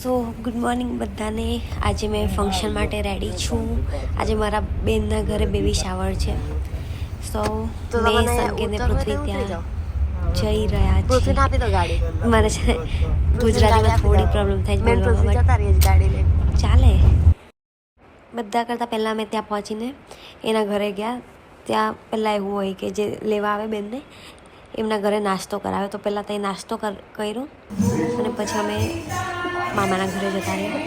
સો good morning બધાને. આજે મેં ફંક્શન માટે રેડી છું. આજે મારા બેનના ઘરે બેબી શાવર છે. સો મેં સંકેતને પૃથ્વી ત્યાં જઈ રહ્યા છીએ. મારે છે ને ગુજરાતીમાં થોડી પ્રોબ્લેમ થાય છે બોલવામાં. ચાલે. બધા કરતાં પહેલાં મેં ત્યાં પહોંચીને એના ઘરે ગયા. ત્યાં પહેલાં એવું હોય કે જે લેવા આવે બેનને એમના ઘરે નાસ્તો કરાવે. તો પહેલાં ત્યાં નાસ્તો કર્યો અને પછી અમે મામાના ઘરે જતા રહ્યા.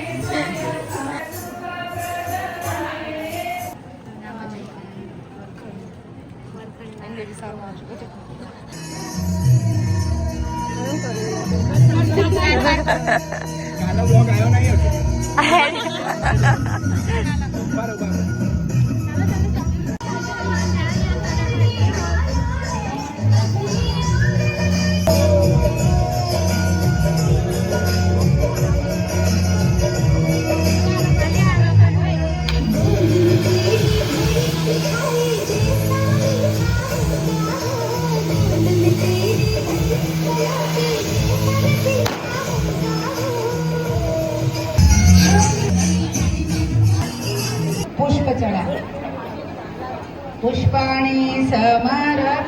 પુષ્પાણી સમર્પયામિ.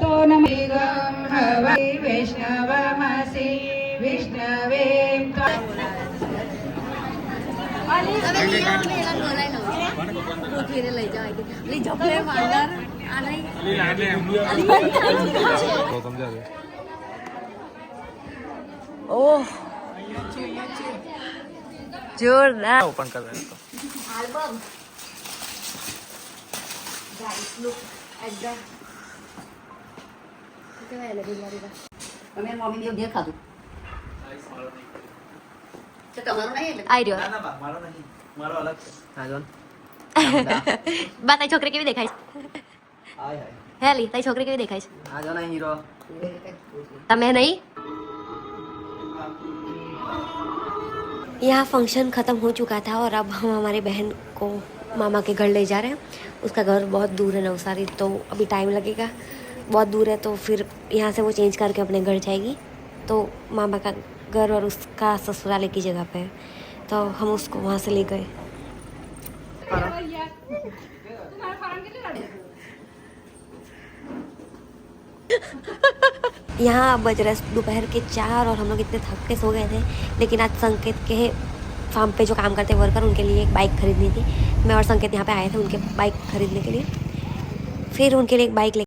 તો નમેગમ હવૈ વૈષ્ણવમસી વિષ્ણવે. ઓહ જોરદાર. ઓપન कर रहे हैं तो album guys look at the કેવા લાગે મારી અમે મમ્મી દેવ ઘેર ખાધું તો તમારું નહીં એટલે આઈ રહ્યો. ના મારો નહીં, મારો અલગ છે. હા જોન બા તારી છોકરી કેવી દેખાય છે? હાય હાય. હેલી તારી છોકરી કેવી દેખાય છે? હા જોન હીરો. તમે नहीं? यहाँ फंक्शन ख़त्म हो चुका था और अब हम हमारी बहन को मामा के घर ले जा रहे हैं. उसका घर बहुत दूर है नवसारी, तो अभी टाइम लगेगा. बहुत दूर है तो फिर यहाँ से वो चेंज करके अपने घर जाएगी. तो मामा का घर और उसका ससुराल एक ही जगह पे है, तो हम उसको वहाँ से ले गए. यहाँ बज रहे दोपहर के 4 और हम लोग इतने थक के सो गए थे. लेकिन आज संकेत के फार्म पे जो काम करते हैं वर्कर, उनके लिए एक बाइक खरीदनी थी. मैं और संकेत यहाँ पे आए थे उनके बाइक खरीदने के लिए. फिर उनके लिए एक बाइक